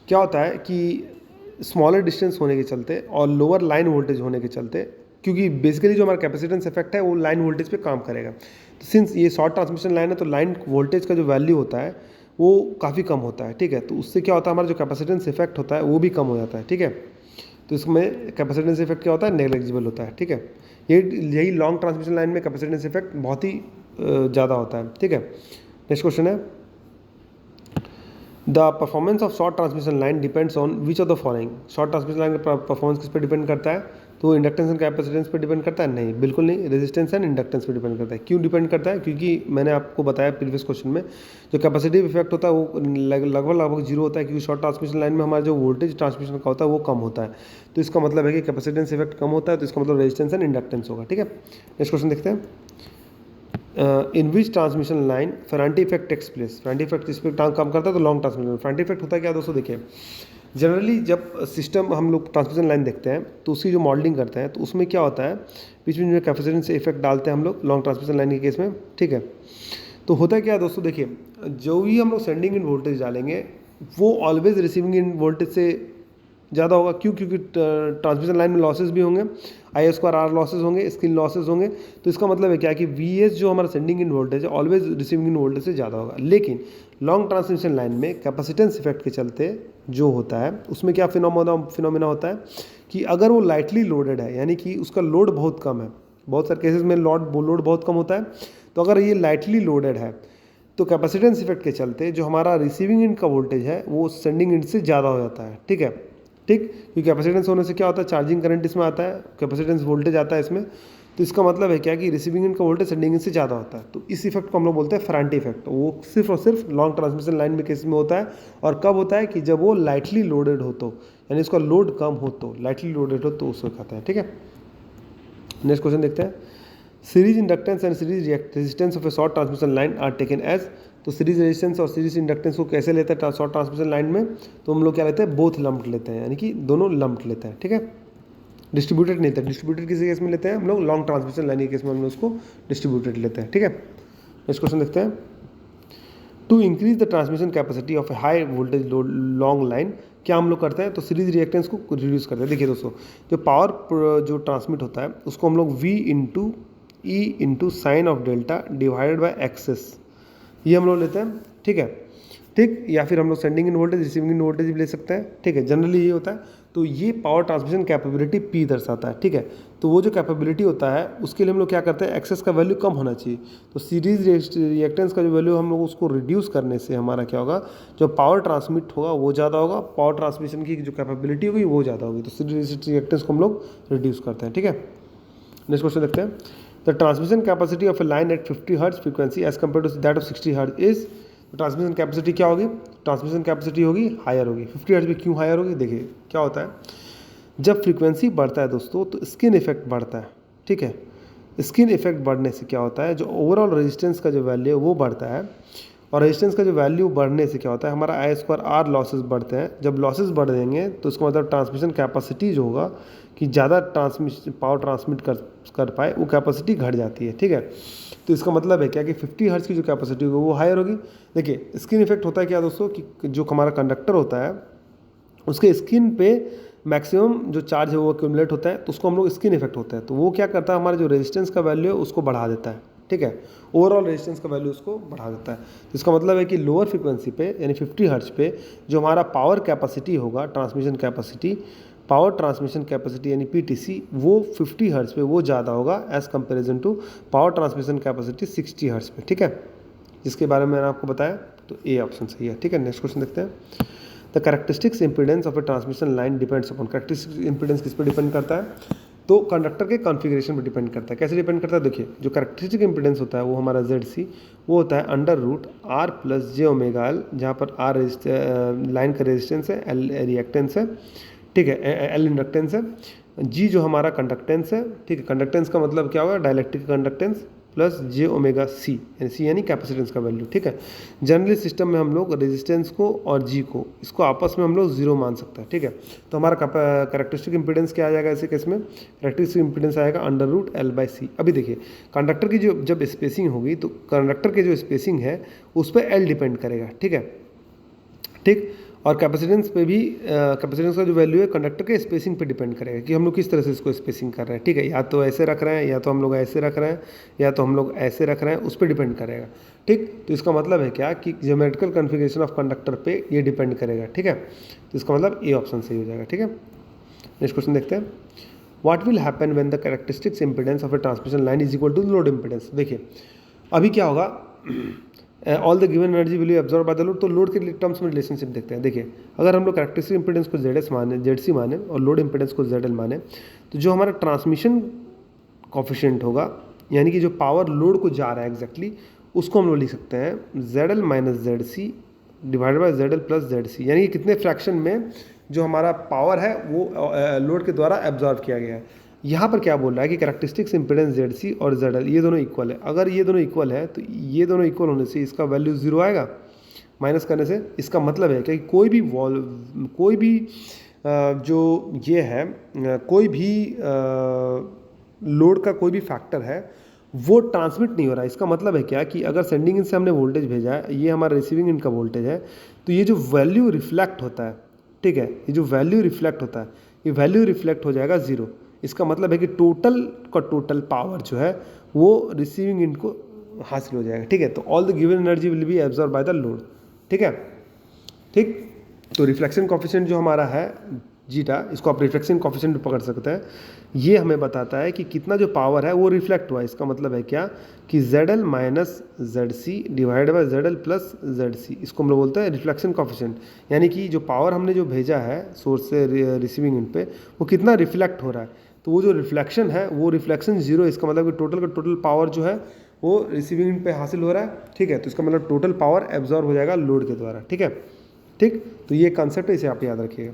S1: क्या होता है कि स्मॉलर डिस्टेंस होने के चलते और लोअर लाइन वोल्टेज होने के चलते, क्योंकि बेसिकली जो हमारा कैपेसिटेंस इफेक्ट है वो लाइन वोल्टेज पे काम करेगा। तो सिंस ये शॉर्ट ट्रांसमिशन लाइन है तो लाइन वोल्टेज का जो वैल्यू होता है वो काफ़ी कम होता है। ठीक है, तो उससे क्या होता है हमारा जो कैपेसिटेंस इफेक्ट होता है वो भी कम हो जाता है। ठीक है, तो इसमें कैपेसिटेंस इफेक्ट क्या होता है, नेग्लिजिबल होता है। ठीक है, यही लॉन्ग ट्रांसमिशन लाइन में कैपेसिटेंस इफेक्ट बहुत ही ज़्यादा होता है। ठीक है, नेक्स्ट क्वेश्चन है the performance of short transmission line depends on which of the following. Short transmission line का परफॉर्मेंस किस पर डिपेंड करता है, तो इंडक्टेंस एंड कैपेसिटेंस पर डिपेंड करता है? नहीं, बिल्कुल नहीं, रेजिस्टेंस एंड इंडक्टेंस पर डिपेंड करता है। क्यों डिपेंड करता है? क्योंकि मैंने आपको बताया प्रीवियस क्वेश्चन में, जो कैपेसिटिव इफेक्ट होता है वो लगभग जीरो होता है, क्योंकि शॉर्ट ट्रांसमिशन लाइन में हमारा जो वोल्टेज ट्रांसमिशन का होता है वो कम होता है। तो इसका मतलब है कि कैपेसिटेंस इफेक्ट कम होता है, तो इसका मतलब रेजिस्टेंस एंड इंडक्टेंस होगा। ठीक है, नेक्स्ट क्वेश्चन देखते हैं। In which transmission line Ferranti effect takes place? Ferranti effect इस पर काम करता है तो लॉन्ग ट्रांसमिशन। फेरांटी इफेक्ट होता है क्या दोस्तों? देखिए, जनरली जब सिस्टम हम लोग ट्रांसमिशन लाइन देखते हैं तो उसकी जो मॉडलिंग करते हैं तो उसमें क्या होता है, बीच बीच में कैपेसिटेंस से इफेक्ट डालते हैं हम लोग लॉन्ग ट्रांसमिशन लाइन के केस में। ठीक है, तो होता है क्या दोस्तों, देखिए, जो भी हम लोग सेंडिंग इन वोल्टेज डालेंगे वो ऑलवेज रिसीविंग इन वोल्टेज से ज़्यादा होगा। क्यों? क्योंकि ट्रांसमिशन लाइन में लॉसेस भी होंगे, I²R लॉसेस होंगे, स्किन लॉसेस होंगे। तो इसका मतलब है क्या कि VS जो हमारा सेंडिंग इन वोल्टेज है ऑलवेज रिसीविंग इन वोल्टेज से ज़्यादा होगा। लेकिन लॉन्ग ट्रांसमिशन लाइन में कैपेसिटेंस इफेक्ट के चलते जो होता है उसमें क्या फिनोमेना होता है कि अगर वो लाइटली लोडेड है, यानी कि उसका लोड बहुत कम है, बहुत सारे केसेस में लोड बहुत कम होता है, तो अगर ये लाइटली लोडेड है तो कैपेसिटेंस इफेक्ट के चलते जो हमारा रिसीविंग इंड का वोल्टेज है वो सेंडिंग इंड से ज़्यादा हो जाता है। ठीक है, ठीक, क्योंकि कैपेसिटेंस होने से क्या होता है, चार्जिंग करंट इसमें आता है, कैपेसिटेंस वोल्टेज आता है इसमें। तो इसका मतलब है क्या कि रिसीविंग इंड का वोल्टेज सेंडिंग इंड से ज़्यादा होता है। तो इस इफेक्ट को हम लोग बोलते हैं फेरांटी इफेक्ट। वो सिर्फ और सिर्फ लॉन्ग ट्रांसमिशन लाइन में केस में होता है। और कब होता है कि जब वो लाइटली लोडेड हो, तो यानी इसका लोड कम हो, तो लाइटली लोडेड हो तो उसको कहते हैं। ठीक है, नेक्स्ट क्वेश्चन देखते हैं। Series inductance and series resistance of a short transmission line are taken as. तो सीरीज रेजिस्टेंस और सीरीज इंडक्टेंस को कैसे लेते हैं शॉर्ट ट्रांसमिशन लाइन में? तो हम लोग क्या लेते हैं, बोथ लम्प्ड लेते हैं, यानी कि दोनों लम्प्ड लेते हैं। ठीक है, डिस्ट्रीब्यूटेड नहीं लेते। डिस्ट्रीब्यूटेड किसी केस में लेते हैं हम लोग, लॉन्ग ट्रांसमिशन लाइन के केस में हम लोग उसको डिस्ट्रीब्यूटेड लेते हैं। ठीक है, नेक्स्ट क्वेश्चन देखते हैं। To increase the transmission capacity of a high voltage long line, क्या हम लोग करते हैं? तो सीरीज रिएक्टेंस को रिड्यूस करते हैं। देखिए दोस्तों, जो पावर जो ट्रांसमिट होता है उसको हम लोग V/E sine of delta divided by XS, ये हम लोग लेते हैं। ठीक है, ठीक, या फिर हम लोग sending end voltage receiving end voltage भी ले सकते हैं। ठीक है, जनरली ये होता है। तो ये पावर ट्रांसमिशन कैपेबिलिटी P दर्शाता है। ठीक है, तो वो जो कैपेबिलिटी होता है उसके लिए हम लोग क्या करते हैं, एक्सेस का वैल्यू कम होना चाहिए। तो सीरीज रिएक्टेंस का जो वैल्यू हम लोग उसको रिड्यूस करने से हमारा क्या होगा, जो पावर ट्रांसमिट होगा वो ज़्यादा होगा, पावर ट्रांसमिशन की जो कैपेबिलिटी होगी वो ज़्यादा होगी। तो सीरीज रिएक्टेंस को हम लोग रिड्यूस करते हैं। ठीक है, नेक्स्ट क्वेश्चन देखते हैं। The transmission capacity of a line at 50 hertz frequency as compare to that of 60 hertz is. Transmission capacity क्या होगी? ट्रांसमिशन कैपेसिटी होगी हायर होगी। 50 हर्ट्ज में क्यों हायर होगी? देखिए क्या होता है, जब फ्रीक्वेंसी बढ़ता है दोस्तों तो स्किन इफेक्ट बढ़ता है। ठीक है, स्किन इफेक्ट बढ़ने से क्या होता है, जो ओवरऑल रेजिस्टेंस का जो वैल्यू है वो बढ़ता है। और रेजिस्टेंस का जो वैल्यू बढ़ने से क्या होता है, हमारा I²R लॉसेस बढ़ते हैं। जब लॉसेस बढ़ देंगे तो उसका मतलब ट्रांसमिशन कैपेसिटी जो होगा कि ज़्यादा पावर ट्रांसमिट कर पाए वो कैपेसिटी घट जाती है। ठीक है, तो इसका मतलब है क्या कि 50 हर्ट्ज की जो कैपेसिटी होगी वो हायर होगी। देखिए स्किन इफेक्ट होता है क्या दोस्तों, कि जो हमारा कंडक्टर होता है उसके स्किन पे मैक्सिमम जो चार्ज है वो एक्यूमुलेट होता है, तो उसको हम लोग स्किन इफेक्ट होता है। तो वो क्या करता है, हमारे जो रेजिस्टेंस का वैल्यू है उसको बढ़ा देता है। ठीक है, ओवरऑल रेजिस्टेंस का वैल्यू उसको बढ़ा देता है। तो इसका मतलब है कि लोअर फ्रीक्वेंसी पे यानी 50 हर्ट्ज पे जो हमारा पावर कैपेसिटी होगा, transmission capacity, power transmission capacity यानी PTC, वो 50 हर्ट्ज पे वो ज़्यादा होगा as comparison to power transmission capacity 60 hertz पे। ठीक है, जिसके बारे में मैंने आपको बताया, तो ए ऑप्शन सही है। ठीक है, नेक्स्ट क्वेश्चन देखते हैं। The characteristics impedance of a transmission line depends upon. Characteristics impedance किस पर डिपेंड करता है? तो कंडक्टर के कॉन्फ़िगरेशन पर डिपेंड करता है। कैसे डिपेंड करता है? देखिए, जो कैरेक्टरिस्टिक इंपीडेंस होता है वो हमारा ZC वो होता है √R + jωL, जहाँ पर R लाइन का रेजिस्टेंस है, L रिएक्टेंस है, ठीक है, L इंडक्टेंस है, G जो हमारा कंडक्टेंस है। ठीक है, कंडक्टेंस का मतलब क्या होगा, dielectric conductance plus jωC, C यानी कैपेसिटेंस का वैल्यू। ठीक है, जनरली सिस्टम में हम लोग रेजिस्टेंस को और G को इसको आपस में हम लोग 0 मान सकते हैं। ठीक है, तो हमारा कैरेक्टरिस्टिक इंपीडेंस क्या आ जाएगा ऐसे केस में? कैरेक्टरिस्टिक इंपीडेंस आएगा √L/C। अभी देखिए, कंडक्टर की जो जब स्पेसिंग होगी तो कंडक्टर के जो स्पेसिंग है उस पर L डिपेंड करेगा। ठीक है, ठीक, और कैपेसिटेंस पे भी कैपेसिटेंस का जो वैल्यू है कंडक्टर के स्पेसिंग पे डिपेंड करेगा कि हम लोग किस तरह से इसको स्पेसिंग कर रहे हैं। ठीक है, या तो ऐसे रख रहे हैं, या तो हम लोग ऐसे रख रहे हैं, या तो हम लोग ऐसे रख रहे हैं, उस पर डिपेंड करेगा। ठीक, तो इसका मतलब है क्या कि ज्योमेट्रिकल कॉन्फ़िगरेशन ऑफ कंडक्टर पे ये डिपेंड करेगा। ठीक है, तो इसका मतलब ए ऑप्शन सही हो जाएगा। ठीक है, नेक्स्ट क्वेश्चन देखते हैं। What will happen when the characteristics impedance of a transmission line is equal to load impedance? देखिए अभी क्या होगा, all the given energy will be absorb by the load. तो लोड के टर्म्स में रिलेशनशिप देखते हैं। देखिए, अगर हम लोग कैरेक्टरिस्टिक इंपीडेंस को ZS माने, ZC माने और लोड इंपीडेंस को ZL माने, तो जो हमारा ट्रांसमिशन कॉफिशिएंट होगा, यानी कि जो पावर लोड को जा रहा है एग्जैक्टली, उसको हम लोग लिख सकते हैं ZL minus ZC divided by ZL plus ZC, यानी कि कितने फ्रैक्शन में जो हमारा पावर है वो लोड के द्वारा एब्जॉर्ब किया गया है। यहाँ पर क्या बोल रहा है कि कैरेक्टरिस्टिक्स इंपीडेंस ZC और ZL ये दोनों इक्वल है। अगर ये दोनों इक्वल है तो ये दोनों इक्वल होने से इसका वैल्यू 0 आएगा, माइनस करने से। इसका मतलब है कि कोई भी जो ये है कोई भी लोड का कोई भी फैक्टर है वो ट्रांसमिट नहीं हो रहा है। इसका मतलब है क्या कि अगर सेंडिंग इन से हमने वोल्टेज भेजा है, ये हमारा रिसीविंग इन का वोल्टेज है, तो ये जो वैल्यू रिफ्लेक्ट होता है, ठीक है, ये जो वैल्यू रिफ्लेक्ट होता है, ये वैल्यू रिफ्लेक्ट हो जाएगा 0। इसका मतलब है कि टोटल पावर जो है वो रिसीविंग इन को हासिल हो जाएगा, ठीक है। तो all the given energy will be absorb by the load, ठीक है, ठीक। तो रिफ्लेक्शन कॉफिशिएंट जो हमारा है जीटा, इसको आप रिफ्लेक्शन कॉफिशिएंट भी पकड़ सकते हैं। ये हमें बताता है कि कितना जो पावर है वो रिफ्लेक्ट हुआ है। इसका मतलब है क्या कि ZL minus ZC divide by ZL plus ZC, इसको हम लोग बोलते हैं रिफ्लेक्शन कॉफिशिएंट। यानी कि जो पावर हमने जो भेजा है सोर्स से रिसीविंग इन पे, वो कितना रिफ्लेक्ट हो रहा है। तो वो जो रिफ्लेक्शन है वो रिफ्लेक्शन 0, इसका मतलब कि टोटल का टोटल पावर जो है वो रिसीविंग इन पे हासिल हो रहा है, ठीक है। तो इसका मतलब टोटल पावर एब्जॉर्ब हो जाएगा लोड के द्वारा, ठीक है, ठीक। तो ये कंसेप्ट है, इसे आप याद रखिएगा।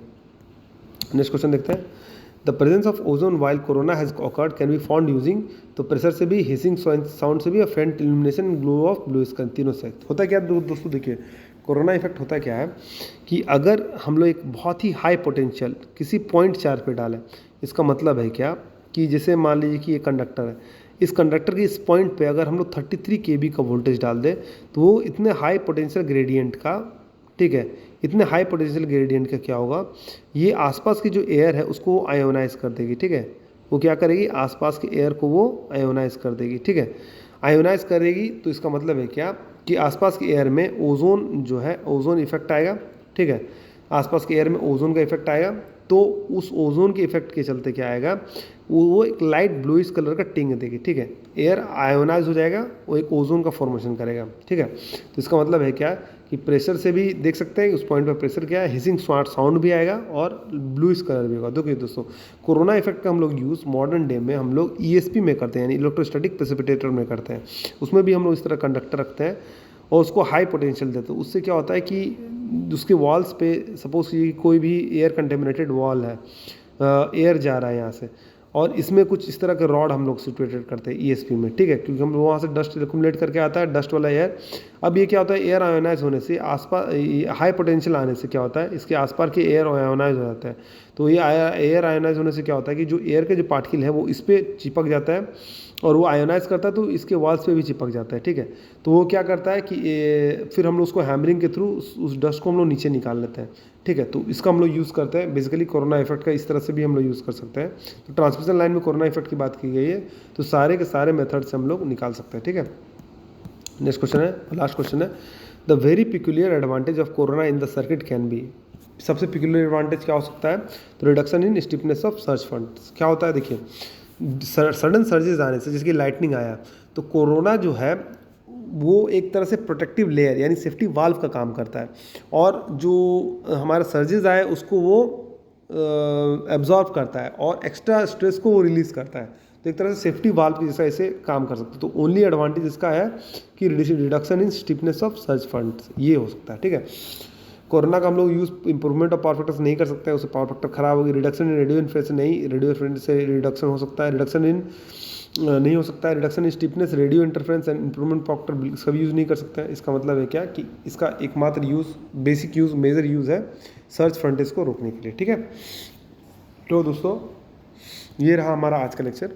S1: नेक्स्ट क्वेश्चन देखते हैं। The presence of ozone while corona has awkward can be found using, तो प्रेशर से भी, हिसिंग साउंड से भी, और फेंट illumination, glow of blue sky, तीनों से। होता क्या दोस्तों, देखिए कोरोना इफेक्ट होता क्या है कि अगर हम लोग एक बहुत ही हाई पोटेंशियल किसी पॉइंट चार्ज पे डालें, इसका मतलब है क्या कि जैसे मान लीजिए कि ये कंडक्टर है, इस कंडक्टर के इस पॉइंट पे अगर हम लोग 33 kV का वोल्टेज डाल दें तो वो इतने हाई पोटेंशियल ग्रेडियंट का, ठीक है, इतने हाई पोटेंशियल ग्रेडियंट का क्या होगा, ये आसपास की जो एयर है उसको आयोनाइज कर देगी, ठीक है। वो क्या करेगी, आसपास के एयर को वो आयोनाइज कर देगी, ठीक है। आयोनाइज करेगी तो इसका मतलब है क्या कि आसपास के एयर में ओजोन जो है, ओजोन इफेक्ट आएगा, ठीक है। आसपास के एयर में ओजोन का इफेक्ट आएगा, तो उस ओजोन के इफेक्ट के चलते क्या आएगा, वो एक लाइट ब्लूइश कलर का टिंग देगी, ठीक है। एयर आयोनाइज हो जाएगा, वो एक ओजोन का फॉर्मेशन करेगा, ठीक है। तो इसका मतलब है क्या कि प्रेशर से भी देख सकते हैं उस पॉइंट पर प्रेशर क्या है, हिसिंग साउंड भी आएगा और ब्लूइश कलर भी होगा। देखिए दोस्तों, कोरोना इफेक्ट का हम लोग यूज़ मॉडर्न डे में हम लोग ESP में करते हैं, यानी इलेक्ट्रोस्टैटिक प्रेसिपिटेटर में करते हैं। उसमें भी हम लोग इस तरह कंडक्टर रखते हैं और उसको हाई पोटेंशियल देते हैं। उससे क्या होता है कि उसके वॉल्स पे सपोज कि कोई भी एयर कंटेमिनेटेड वॉल है, एयर जा रहा है यहाँ से, और इसमें कुछ इस तरह के रॉड हम लोग सिचुएटेड करते हैं ESP में, ठीक है, क्योंकि हम वहाँ से डस्ट एक्युमुलेट करके आता है, डस्ट वाला एयर। अब ये क्या होता है, एयर आयोनाइज होने से आसपास हाई पोटेंशियल आने से क्या होता है, इसके आसपास के एयर आयोनाइज हो जाता है। तो ये एयर आयोनाइज होने से क्या होता है कि जो एयर के जो पार्टिकल है वो इस पर चिपक जाता है और वो आयोनाइज करता है, तो इसके वॉल्स पे भी चिपक जाता है, ठीक है। तो वो क्या करता है कि फिर हम लोग उसको हैमरिंग के थ्रू उस डस्ट को हम लोग नीचे निकाल लेते हैं, ठीक है। तो इसका हम लोग यूज़ करते हैं बेसिकली कोरोना इफेक्ट का, इस तरह से भी हम लोग यूज़ कर सकते हैं। तो ट्रांसमिशन लाइन में कोरोना इफेक्ट की बात की गई है, तो सारे के सारे मेथड से हम लोग निकाल सकते हैं, ठीक है। नेक्स्ट क्वेश्चन है, लास्ट क्वेश्चन है, the very peculiar advantage of corona in the circuit can be. सबसे पिक्यूलियर एडवांटेज क्या हो सकता है, तो reduction in stiffness of surge funds. क्या होता है, देखिए सडन सर्जेस आने से, जिसकी लाइटनिंग आया, तो कोरोना जो है वो एक तरह से प्रोटेक्टिव लेयर यानी सेफ्टी वाल्व का काम करता है, और जो हमारा सर्जेस आए उसको वो एब्जॉर्ब करता है और एक्स्ट्रा स्ट्रेस को वो रिलीज़ करता है। तो एक तरह से सेफ्टी वाल्व की जैसा ऐसे काम कर सकते हैं। तो ओनली एडवांटेज इसका है कि reduction in stiffness of surge funds, ये हो सकता है, ठीक है। कोरोना का हम लोग use improvement of power factor नहीं कर सकते हैं, उससे पावर फैक्टर खराब होगी। रिडक्शन इन रेडियो इन्फ्लुएंस नहीं, रेडियो इन्फ्लुएंस से रिडक्शन हो सकता है, रिडक्शन इन नहीं हो सकता है, reduction in stiffness, radio interference and improvement factor इसका भी यूज़ नहीं कर सकते हैं। इसका मतलब है क्या कि इसका एकमात्र use, basic use, major use है सर्ज फ्रंटेज को रोकने के लिए, ठीक है। तो दोस्तों ये रहा हमारा आज का लेक्चर।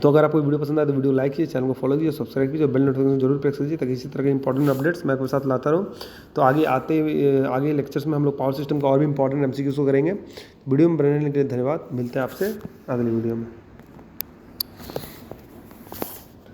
S1: तो अगर आपको वीडियो पसंद आए तो वीडियो लाइक कीजिए, चैनल को फॉलो कीजिए, सब्सक्राइब कीजिए, बेल नोटिफिकेशन जरूर प्रेस कीजिए ताकि इसी तरह के इंपॉर्टेंट अपडेट्स मैं आपके साथ लाता रहूँ। तो आगे लेक्चर्स में हम लोग पावर सिस्टम का और भी इंपॉर्टेंट MCQs को करेंगे। वीडियो में बनने के लिए धन्यवाद। मिलते हैं आपसे अगली वीडियो में।